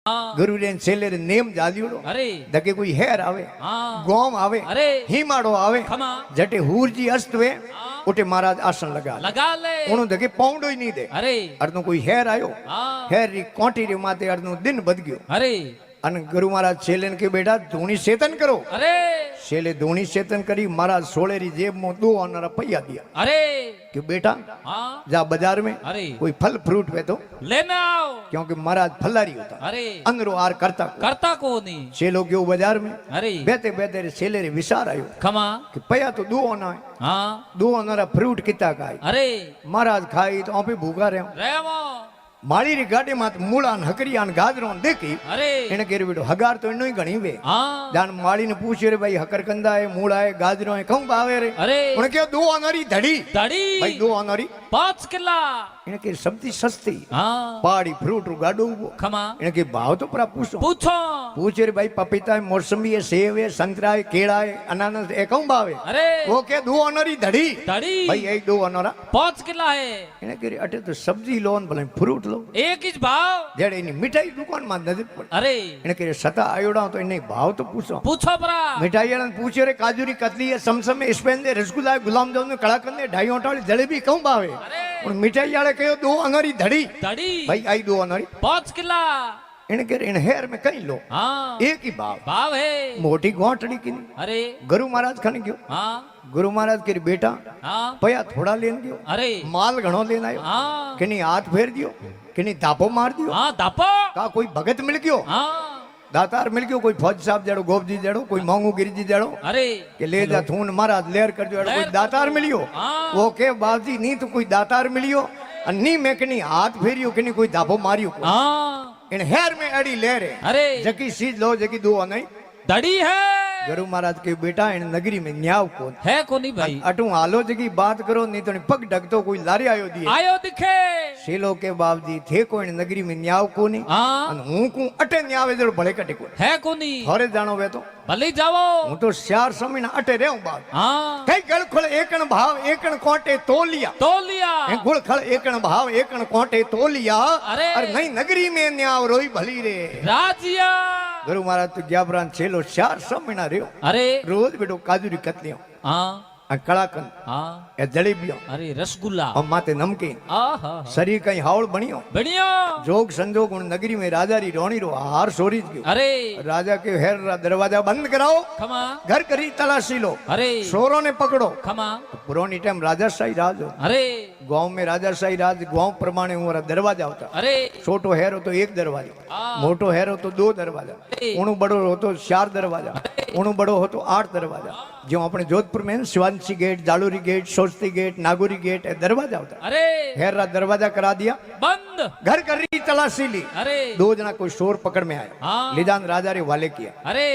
गुरु रे छेले रे नेम जालियोड़ो अरे दके कोई हेर आवे गोम आवे अरे हिमाड़ो आवे खमा जटे हूर जी अस्तवे उठे महाराज आसन लगा ले उन्हों दके पाउंडो ही नहीं दे अरे अर्नो कोई हेर आयो हेर री कोटी रे माते अर्नो दिन बद गयो अरे अन गुरु महाराज छेलेन के बेटा धूनी सेतन करो अरे छेले धूनी सेतन करी महाराज सोले री जेब में 2 आना रुपया दिया अरे कि बेटा जा बाजार में अरे कोई फल फ्रूट वे तो लेना आओ क्योंकि महाराज फलारी होता अरे अंदरो आर करता को नहीं छेलो गयो बाजार में अरे बेते बेते रे छेले रे विचार आयो खमा कि पया तो 2 आना है 2 आना रा फ्रूट किता खाई अरे महाराज खाई तो आपे भूखा रहो माली री गाड़ी मात मूला हकरिया गाजरो देखी अरे એને કેર બેટો હગાર તો એનો ઘણી વે જાન માળી ને પૂછ્યો રે ભાઈ હકર કંદા હે મૂળા હે ગાજરો હે કઉં ભાવે રે અરે ઉને કે 2 આનારી ધડી ભાઈ 2 આનારી 5 કિલા એને કે સબ્જી સસ્તી हां પાડી ફ્રૂટ रू ગાડો खमा એને કે ભાવ તો પરા પૂછો પૂછે રે ભાઈ પપીતા હે મોસંબી હે સેવ હે संतरा હે केड़ा હે अनानास ए कऊं भावे अरे वो के 2 आनारी धड़ी भाई ए 2 आनारा 5 किला है એને કે अटे तो सब्जी लोन भले फ्रूट एक ही भाव जड़े इनी मिठाई दुकान में नजर पड़ अरे इने के सता आयोड़ा तो इने भाव तो पूछो परा मिठाई वाला पूछे रे काजूरी कतली है समसम है स्पेन दे रसगुल्ला है गुलाब जामुन कड़ाकंद है ढाई ओटाली जलेबी कहूं भावे और मिठाई वाले कहो 2 अनारी धड़ी भाई आई 2 अनारी 5 किला इने के इन हेर में कई लो एक ही भाव है मोटी गोटड़ी की अरे गुरु महाराज खन गयो गुरु महाराज के बेटा पया थोड़ा लेन गयो अरे माल घणो लेन आयो किनी हाथ फेर दियो किनी दापो मार दियो दापो का कोई भगत मिल गयो दातार मिल गयो कोई फौज साहब जड़ो गोप जी जड़ो कोई मांगू गिरी जी जड़ो अरे के ले जा थून महाराज लेर कर दियो कोई दातार मिलियो वो के बाजी नहीं तो कोई दातार मिलियो नी में किनी हाथ फेरियो किनी कोई दापो मारियो इन हेर में अड़ी ले रे अरे जकी सीज लो जकी 2 नहीं दड़ी है गुरु महाराज के बेटा इन नगरी में न्याव कौन है कोनी भाई अटू हालो जगी बात करो नहीं तो पग ढकतो कोई लारी आयो दिखे शेलो के बाबजी थे को इन नगरी में न्याव कोनी अन हूं को अटे न्यावे जरो भले कटे को है कोनी थोरे जानो वे तो भले जावो हूं तो 4 समय ना अटे रहूं बाप हां कई गल खळ एकण भाव एकण कोटे तोलिया ए गुल खळ एकण भाव एकण कोटे तोलिया अरे नहीं नगरी में न्याव रोई भली रे राजिया गुरु महाराज तो ग्याबरान छेलो 4 समय रे अरे रोज बेटो काजूरी कतलियो कड़ाकन ए जलेबियो अरे रसगुल्ला और माते नमकीन शरीर कहीं हावड़ बनियो जोग संजोग उन नगरी में राजा री रोणी रो हार सोरी गयो अरे राजा के हेर दरवाजा बंद कराओ खमा घर करी तलाशी लो अरे चोरों ने पकड़ो खमा पुरानी टाइम राजाशाही राज अरे गांव में राजाशाही राज गांव प्रमाणे हमारा दरवाजा होता अरे छोटो हेर हो तो 1 दरवाजा मोटो हेर हो तो 2 दरवाजा उणु बड़ो हो तो 4 दरवाजा उणु बड़ो हो तो 8 दरवाजा जो अपने जोधपुर में शिवांशी गेट जालूरी गेट सोचती गेट नागौरी गेट दरवाजा होता अरे हेरा दरवाजा करा दिया बंद घर कर रही तलाशी ली अरे 2 जना कोई शोर पकड़ में आया लिदान राजा रे वाले किया अरे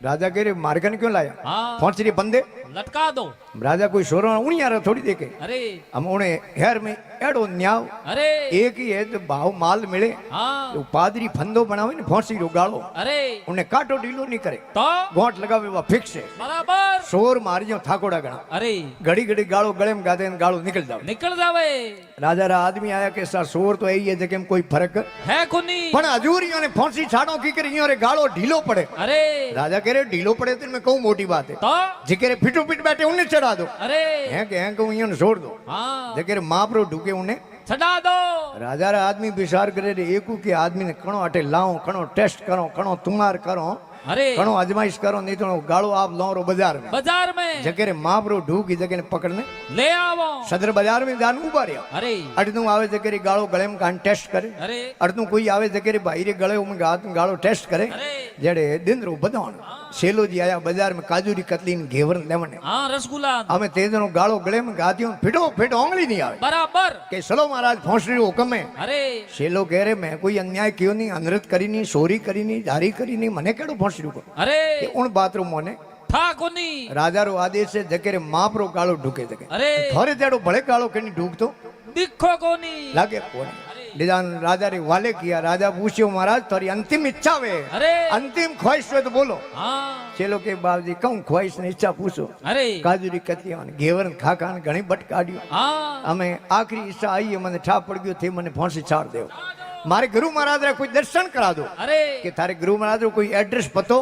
राजा कह रहे मार्गन क्यों लाया पहुंच रही बंदे लटका दो राजा कोई शोर उणी यार थोड़ी देखे अरे हम उन्हें हेर में एडो न्याव अरे एक ही है तो भाव माल मिले तो पादरी फंदो बनावे ने फांसी रो गालो अरे उन्हें काटो ढीलो नहीं करे तो गोट लगावे वा फिक्स है बराबर शोर मारियो थाकोड़ा गणा अरे घड़ी घड़ी गालो गले में गादे गालो निकल जावे राजा रा आदमी आया के सा शोर तो यही है जके में कोई फर्क है कोनी पण हजूरियों ने फांसी छाड़ो की करी रे गालो ढीलो पड़े अरे राजा कह रहे ढीलो पड़े तो मैं कहूं मोटी बात है तो जिके फिटो फिट बैठे उन्हें चढ़ा दो अरे हैं कहूं इन छोड़ दो जिके महाप्रो ढूके उन्हें चढ़ा दो राजा रा आदमी विचार करे रे एकू के आदमी ने कणो अटे लाओ कणो टेस्ट करो कणो तुमार करो अरे कणो आजमाइश करो नहीं तो गालो आप लो रो बाजार में जगह महाप्रो ढूक की जगह पकड़ने ले आवो सदर बाजार में जान उबा रिया अरे अडनु आवे जगह गालो गले में कान टेस्ट करे अरे अडनु कोई आवे जगह भाई रे गले में गालो टेस्ट करे जड़े दिन रो बदान शेलो जी आया बाजार में काजूरी कतलीन घेवर लेवने हां रसगुल्ला हमें तेजनो गालो गले में गादियो फिटो फिट ओंगली नहीं आवे बराबर के चलो महाराज फौसरी हुक्म है अरे शेलो कह रहे मैं कोई अन्याय क्यों नहीं अनृत करी नहीं चोरी करी नहीं जारी करी नहीं मने केड़ो फौसरी को अरे उन बाथरूम मोने था कोनी राजा रो आदेश से जकेरे मापरो गालो ढुके जके अरे थोरे जेड़ो भले गालो केनी ढुक तो दिखो कोनी लागे कोनी निदान राजा रे वाले किया राजा पूछियो महाराज तारी अंतिम इच्छा वे अरे अंतिम ख्वाहिश है तो बोलो चलो के बाबजी कहूं ख्वाहिश ने इच्छा पूछो अरे काजूरी कतिया घेवर खाका घणी बट काढियो हमें आखिरी इच्छा आई है मने ठा पड़ गयो थे मने फांसी छाड़ देव મારે ગુરુ મહારાજ રે કોઈ દર્શન કરા દો अरे કે તારે ગુરુ મહારાજ રો કોઈ એડ્રેસ પતો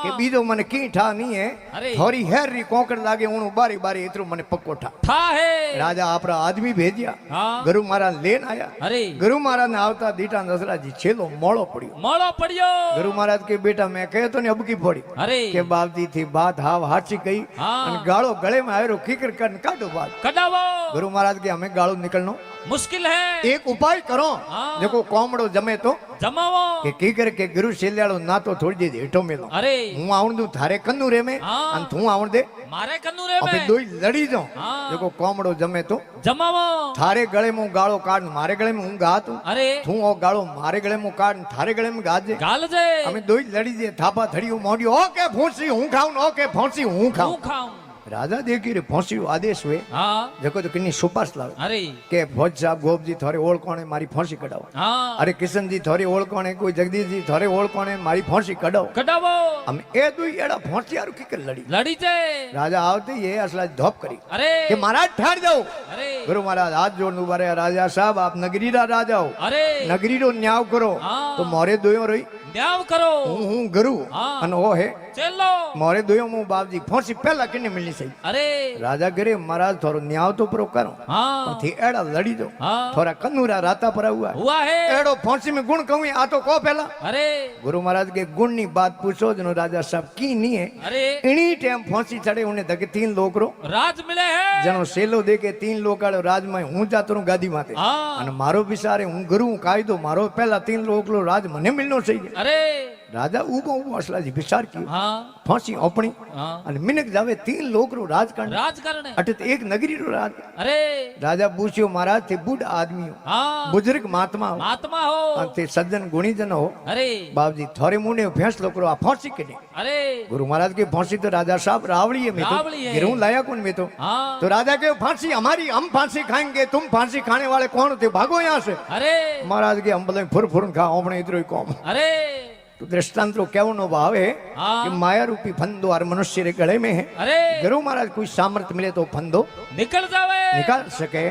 કે બીજો મને કી ઠા નહીં હે અરે. થોરી હેર રી કોકડ લાગે હું બારી બારી એટલું મને પક્કો ઠા था है રાજા આપણા આદમી ભેજ્યા हाँ ગુરુ મહારાજ લેન આયા अरे ગુરુ મહારાજ ને આવતા દીટા દશરાજી છેલ્લો મોળો પડ્યો मोड़ो पड़ियो ગુરુ મહારાજ કે બેટા મેં કહે તો ને અબકી પડી अरे કે બાપજી થી બાત હાવ હાચી ગઈ हाँ અને ગાળો ગળે માં આવ્યો ખીકર કરીને કાઢો બાદ कटावो ગુરુ મહારાજ કે અમે ગાળો નીકળનો मुश्किल है એક ઉપાય કરો हाँ। દેખો કોમડો જમે તો जमावो કે કીકર કે ગુરુ શેલ્યાળો ના તો થોડી દે હેઠો મેલો अरे હું આવણ દઉં થારે કન્નું રે મેં हाँ। અને તું આવણ દે मारे कन्नू रे આપણે में દોઈ લડી જાઉં हाँ। દેખો કોમડો જમે તો जमावो થારે ગળે માં ગાળો કાઢ મારે ગળે માં હું ગાતું अरे તું ઓ ગાળો મારે ગળે માં કાઢ ને થારે ગળે માં ગાજે गाल जे અમે દોઈ લડી દે થાપા થડિયું મોડ્યું ઓ કે ફોંસી હું ખાઉં ને ઓ કે ફોંસી હું હું ખાઉં ખાઉં રાજા દેખી રે ફોંસી આદેશ હોય हाँ જકો તો કિની સુપાસ લાવે अरे કે ફોજ સાહેબ ગોપજી થોરે ઓળકોણે મારી ફોંસી કઢાવો हाँ અરે કિશનજી થોરી ઓળકોણે કોઈ જગદીશજી થોરે ઓળકોણે મારી ફોંસી કઢાવો कटावो અમે એ દુઈ એડા ફોંસી હારું કીકર લડી लड़ी जे રાજા આવતી એ અસલા ધોપ કરી अरे કે મહારાજ ઠાર જાઓ अरे ગુરુ મહારાજ હાથ જોડ ઉભા રહ્યા રાજા સાહેબ આપ નગરીના રાજાઓ अरे નગરીનો ન્યાવ કરો हाँ। તો મોરે દોયો રહી न्याव करो હું ગુરુ हाँ। અને ઓ હે चलो મોરે દોયો હું બાપજી ફોંસી પહેલા કિને મિલની સહી अरे રાજા ઘરે મહારાજ થોડો ન્યાવ તો પૂરો કરો हाँ થી એડા લડી દો हाँ થોડા કન્નુરા રાતા પર આવું हुआ है એડો ફોંસી में गुण कहूं आ तो को पहला अरे गुरु महाराज के गुण नी बात पूछो जनो राजा साहब की नहीं है अरे इन्हीं टाइम फांसी चढ़े उन्हें धके 3 लोग रो राज मिले है जनो सेलो दे के 3 लोग आड़ो राज में हूं जातो रू गादी माथे हाँ અને મારો વિચારે હું ગુરુ કાયદો મારો પહેલા 3 લોક લો રાજ મને મિલનો છે अरे રાજા ઉભો ઉભો અસલાજી વિચાર કર્યો हाँ ફાંસી ઓપણી हाँ અને મિનક જાવે 3 લોક રો રાજકારણ राजकारण है અટે તો એક નગરી રો રાજ अरे રાજા પૂછ્યો મહારાજ તે બુઢ આદમી હો हाँ બુजुर्ग महात्मा हो महात्मा हो અને તે સજ્જન ગુણીજન हो अरे बाबजी थोड़े मुंह ने फैसलो करो आ फांसी के नहीं अरे गुरु महाराज के फांसी तो राजा साहब रावड़ी है मैं तो रावड़ी है। गिरूं लाया कौन मैं तो हाँ तो राजा के फांसी हमारी हम फांसी खाएंगे तुम फांसी खाने वाले कौन थे भागो यहाँ से अरे महाराज के हम बोले फुर फुर खा हमने इधर ही कौम अरे तो दृष्टांत केवो नो भाव है हाँ। कि माया रूपी फंदो और मनुष्य रे गले में है अरे गुरु महाराज कोई सामर्थ्य मिले तो फंदो निकल जावे निकाल सके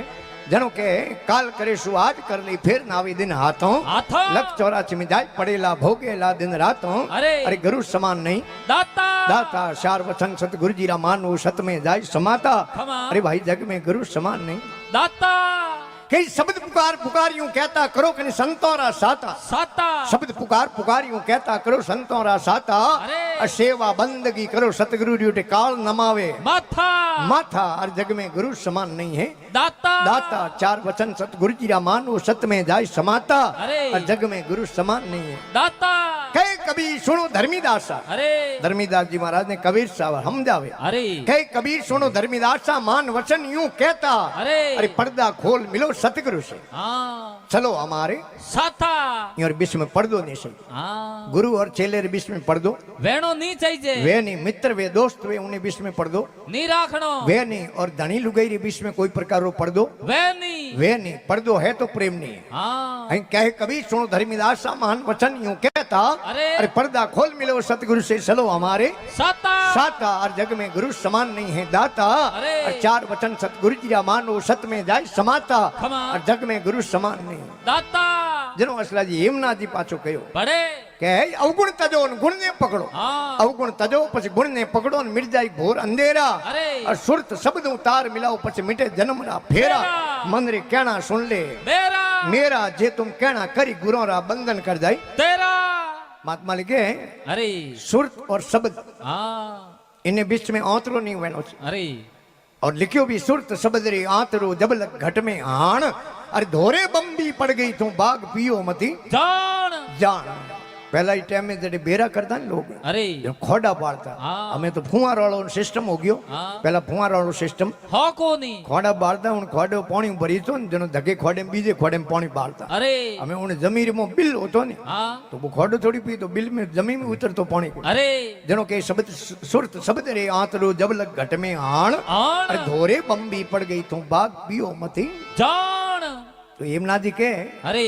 जनो के काल करे सु आज कर ली फिर नावी दिन हाथों हाथों लख 84 में जाय पड़ेला भोगेला दिन रातों अरे अरे गुरु समान नहीं दाता दाता चार वचन सत गुरु जी रा मानो सत में जाय समाता खमा। अरे भाई जग में गुरु समान नहीं दाता कई शब्द पुकार पुकारियों कहता करो कने संतोरा साता साता शब्द पुकार पुकारियों कहता करो संतोरा साता अरे। सेवा बंदगी करो सतगुरु ड्यूटे काल नमावे माथा माथा और जग में गुरु समान नहीं है दाता दाता चार वचन सतगुरु जी रा मानो सत में जाय समाता अरे। और जग में गुरु समान नहीं है दाता कहे कबीर सुनो धर्मीदास अरे धर्मीदास जी महाराज ने कबीर साहब हम जावे अरे कहे कबीर सुनो धर्मीदास मान वचन यूं कहता अरे अरे पर्दा खोल मिलो सतगुरु से हाँ चलो हमारे साथा और बीच में पर्दो नहीं सही हाँ गुरु और चेले रे बीच में पर्दो वेणो नहीं चाहिए वे नहीं मित्र वे दोस्त वे उन्हें बीच में पर्दो नहीं राखनो वे नहीं और धनी लुगाई रे बीच में कोई प्रकार रो पर्दो वे नहीं वे नहीं पर्दो है तो प्रेम नहीं है हाँ અહીં કહે કબીર સુનો ધર્મીદાસ महान वचन यूं कहता अरे। अरे पर्दा खोल मिलो सतगुरु से चलो हमारे साता साता और जग में गुरु समान नहीं है दाता अरे। और चार वचन सतगुरु जी रा मानो सत में जाय समाता खमा। और जग में गुरु समान नहीं दाता जनो असलाजी हेमनाथजी पाछो कयो बड़े કે અવગુણ તજો ને ગુણને પકડો हाँ અવગુણ તજો પછી ગુણને પકડો ને મિટ જાય ઘોર અંધેરા अरे और सुरत शब्द उतार मिलाओ પછી मिटे जन्म रा फेरा फेरा। मन रे कहना सुन ले मेरा मेरा जे तुम कहना करी गुरों रा बंधन कर जाए तेरा महात्मा लिखे अरे सुरत और शब्द हाँ इन्हें बीच में आंतरो नहीं बनो अरे और लिखियो भी सुरत शब्द रे आंतरो जबलक घट में हाण अरे धोरे बम्बी पड़ गई तू बाग पियो मती जान जान पहला ही टाइम में जड़े बेरा करता ने लोग अरे जो खोड़ा बाढ़ता हाँ। हमें तो फुवार वालों सिस्टम हो गयो हाँ। पहला फुवार वालों सिस्टम हो को नहीं खोड़ा बाढ़ता उन खोड़े पानी भरी तो जनो धके खोड़े में बीजे खोड़े में पानी बाढ़ता अरे हमें उन्हें जमीन में बिल होतो नहीं हाँ तो वो खोड़ो थोड़ी पी तो बिल में जमीन में उतर तो पानी को अरे जनो के शब्द सुरत शब्द रे आंतरो जबलक घट में हाण अरे आन धोरे बम्बी पड़ गई तू बाग पियो मती जान तो यमुना जी के अरे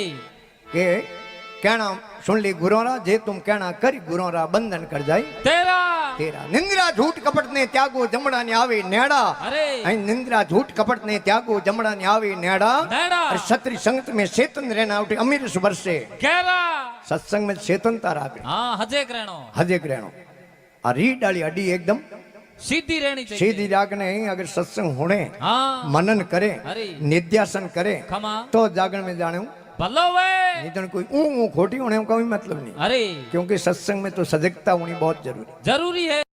कहना सुन ली गुरोरा जे तुम कहना करी गुरोरा बंधन कर जाए तेरा તેરા નિંદ્રા झूठ कपट ने त्यागो जमड़ा ने आवे नेड़ा अरे અહીં નિંદ્રા झूठ कपट ने त्यागो जमड़ा ने आवे नेड़ा नेड़ा। और क्षत्रिय संगत में चेतन रहना उठे अमीर वर्षे केरा सत्संग में चेतनता राखे हाँ हजे करणो हजे ग्रहणो आ री डाली अडी एकदम सीधी रहनी चाहिए सीधी जागने અહીં अगर सत्संग होने हाँ मनन करे अरे निध्यासन करे खमा तो जागरण में जाने भलो वे नहीं कोई ऊ खोटी होने का कोई मतलब नहीं अरे क्योंकि सत्संग में तो सजगता होनी बहुत जरूरी जरूरी है